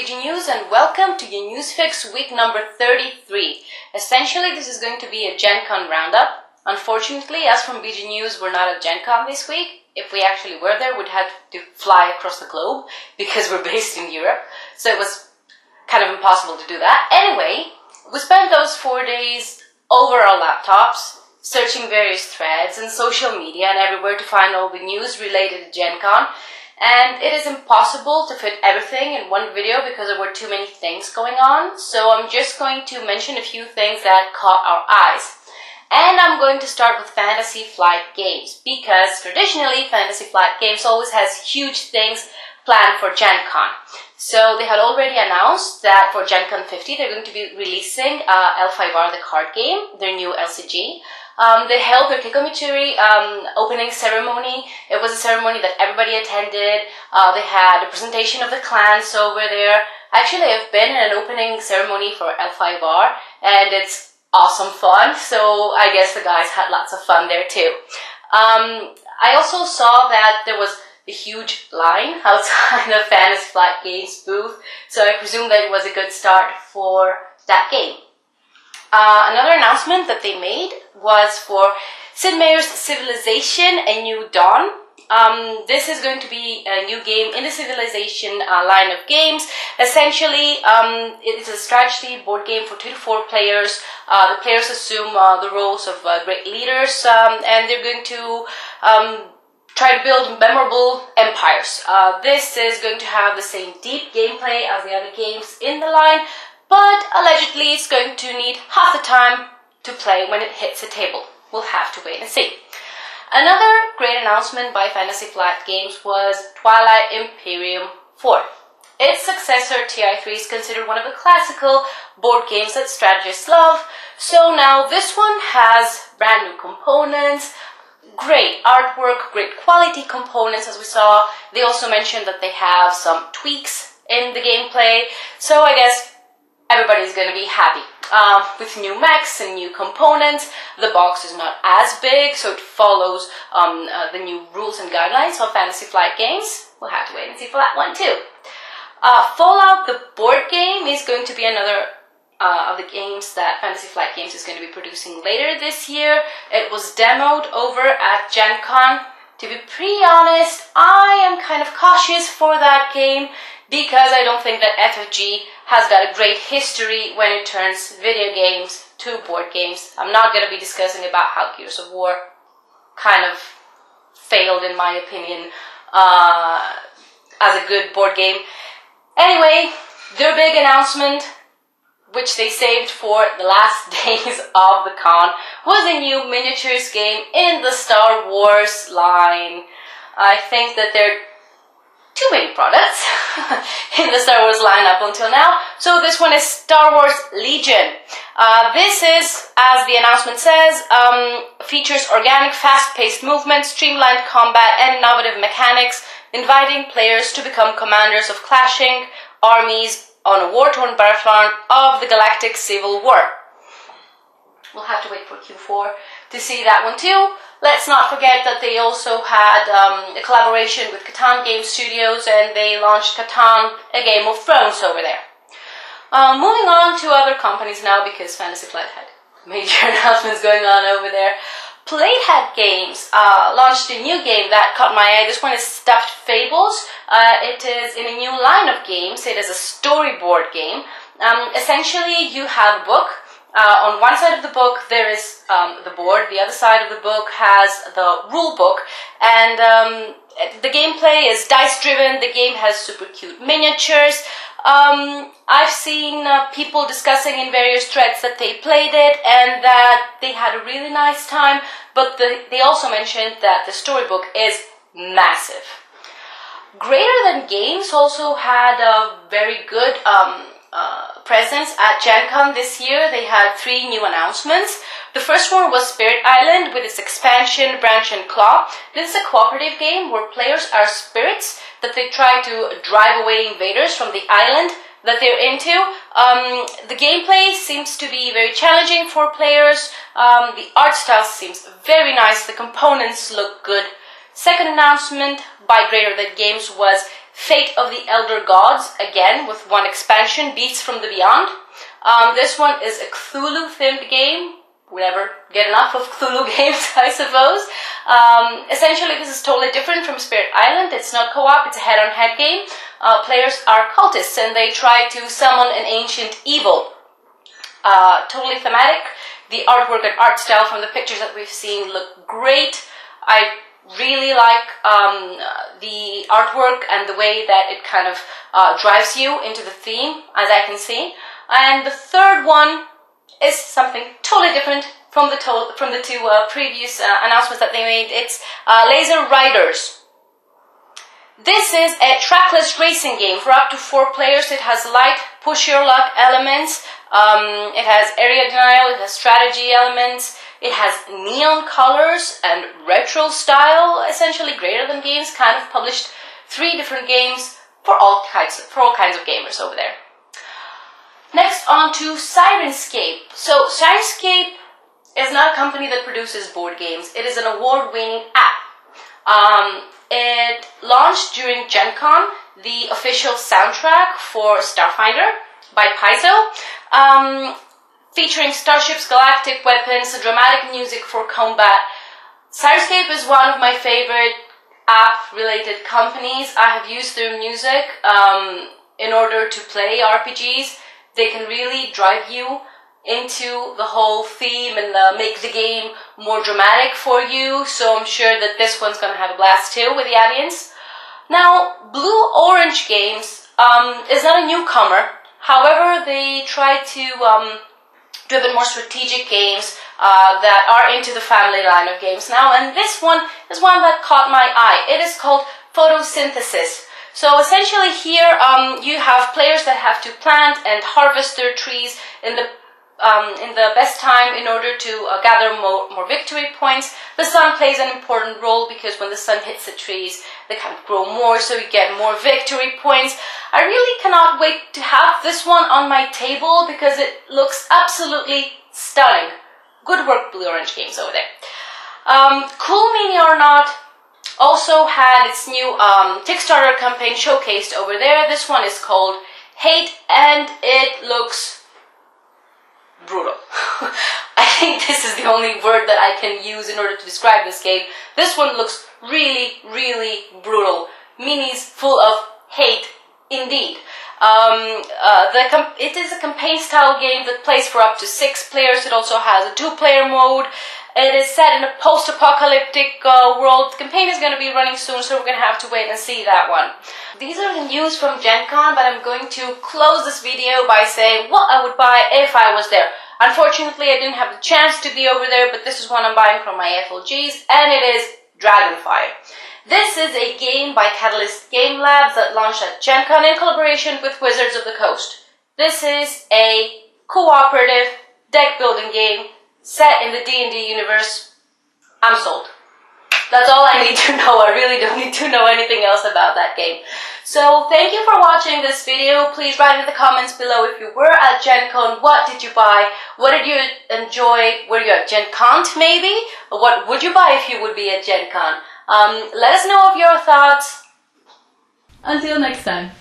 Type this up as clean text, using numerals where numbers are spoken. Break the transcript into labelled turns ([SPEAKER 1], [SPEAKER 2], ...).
[SPEAKER 1] BGNews and welcome to your Newsfix week number 33. Essentially, this is going to be a Gen Con roundup. Unfortunately, as from BGNews, we're not at Gen Con this week. If we actually were there, we'd have to fly across the globe because we're based in Europe. So it was kind of impossible to do that. Anyway, we spent those 4 days over our laptops, searching various threads and social media and everywhere to find all the news related to Gen Con. And it is impossible to fit everything in one video because there were too many things going on. So I'm just going to mention a few things that caught our eyes. And I'm going to start with Fantasy Flight Games because traditionally Fantasy Flight Games always has huge things planned for Gen Con. So they had already announced that for Gen Con 50 they're going to be releasing L5R, the card game, their new LCG. They held their Kikomichuri opening ceremony. It was a ceremony that everybody attended. They had a presentation of the clans over there. Actually, I've been in an opening ceremony for L5R, and it's awesome fun. So I guess the guys had lots of fun there too. I also saw that there was a huge line outside the Fantasy Flight Games booth, so I presume that it was a good start for that game. Another announcement that they made was for Sid Meier's Civilization: A New Dawn. This is going to be a new game in the Civilization line of games. Essentially, it's a strategy board game for 2 to 4 players. The players assume the roles of great leaders, and they're going to try to build memorable empires. This is going to have the same deep gameplay as the other games in the line, but allegedly it's going to need half the time to play when it hits the table. We'll have to wait and see. Another great announcement by Fantasy Flight Games was Twilight Imperium 4. Its successor, TI3, is considered one of the classical board games that strategists love. So now this one has brand new components, great artwork, great quality components as we saw. They also mentioned that they have some tweaks in the gameplay. So I guess everybody's going to be happy. With new mechs and new components, the box is not as big, so it follows the new rules and guidelines of Fantasy Flight Games. We'll have to wait and see for that one too. Fallout, the board game, is going to be another of the games that Fantasy Flight Games is going to be producing later this year. It was demoed over at Gen Con. To be pretty honest, I am kind of cautious for that game because I don't think that FFG has got a great history when it turns video games to board games. I'm not going to be discussing about how Gears of War kind of failed, in my opinion, as a good board game. Anyway, their big announcement, which they saved for the last days of the con, was a new miniatures game in the Star Wars line. I think that there are too many products in the Star Wars line up until now. So this one is Star Wars Legion. This is, as the announcement says, features organic, fast-paced movement, streamlined combat, and innovative mechanics, inviting players to become commanders of clashing armies on a war-torn battlefront of the Galactic Civil War. We'll have to wait for Q4 to see that one too. Let's not forget that they also had a collaboration with Catan Game Studios, and they launched Catan, a Game of Thrones over there. Moving on to other companies now, because Fantasy Flight had major announcements going on over there. Playhead Games launched a new game that caught my eye. This one is Stuffed Fables. It is in a new line of games. It is a storyboard game. Essentially, you have a book. On one side of the book there is the board, the other side of the book has the rule book, and the gameplay is dice driven. The game has super cute miniatures. I've seen people discussing in various threads that they played it and that they had a really nice time, but they also mentioned that the storybook is massive. Greater Than Games also had a very good presence at Gen Con this year. They had 3 new announcements. The first one was Spirit Island with its expansion Branch and Claw. This is a cooperative game where players are spirits that they try to drive away invaders from the island that they're into. The gameplay seems to be very challenging for players. The art style seems very nice. The components look good. Second announcement by Greater Than Games was Fate of the Elder Gods, again with one expansion, Beasts from the Beyond. This one is a Cthulhu-themed game. We never get enough of Cthulhu games, I suppose. Essentially, this is totally different from Spirit Island. It's not co-op, it's a head-on-head game. Players are cultists and they try to summon an ancient evil. Totally thematic. The artwork and art style from the pictures that we've seen look great. I really like the artwork and the way that it kind of drives you into the theme, as I can see. And the third one is something totally different from the two previous announcements that they made. It's Laser Riders. This is a trackless racing game for up to 4 players. It has light, push your luck elements. It has area denial. It has strategy elements. It has neon colors and retro style, essentially greater than games. Kind of published 3 different games for all kinds of gamers over there. Next on to Sidescape. So Sidescape is not a company that produces board games. It is an award-winning app. It launched during Gen Con, the official soundtrack for Starfinder by Paizo, featuring starships, galactic weapons, dramatic music for combat. Sidescape is one of my favorite app-related companies. I have used their music in order to play RPGs. They can really drive you into the whole theme and make the game more dramatic for you. So I'm sure that this one's going to have a blast too with the audience. Now, Blue Orange Games is not a newcomer. However, they try to do a bit more strategic games that are into the family line of games now. And this one is one that caught my eye. It is called Photosynthesis. So essentially here you have players that have to plant and harvest their trees in the best time in order to gather more victory points. The sun plays an important role because when the sun hits the trees, they kind of grow more, so you get more victory points. I really cannot wait to have this one on my table because it looks absolutely stunning. Good work, Blue Orange Games over there. Cool Mini or Not also had its new Kickstarter campaign showcased over there. This one is called Hate and it looks brutal. I think this is the only word that I can use in order to describe this game. This one looks really, really brutal. Minis full of hate indeed. It is a campaign-style game that plays for up to 6 players. It also has a 2-player mode. It is set in a post-apocalyptic world. The campaign is going to be running soon, so we're going to have to wait and see that one. These are the news from Gen Con, but I'm going to close this video by saying what I would buy if I was there. Unfortunately, I didn't have the chance to be over there, but this is what I'm buying from my FLGs, and it is Dragonfire. This is a game by Catalyst Game Labs that launched at Gen Con in collaboration with Wizards of the Coast. This is a cooperative deck-building game set in the D&D universe. I'm sold. That's all I need to know. I really don't need to know anything else about that game. So thank you for watching this video. Please write in the comments below if you were at Gen Con. What did you buy? What did you enjoy? Were you at Gen Con maybe? Or what would you buy if you would be at Gen Con? Let us know of your thoughts.
[SPEAKER 2] Until next time.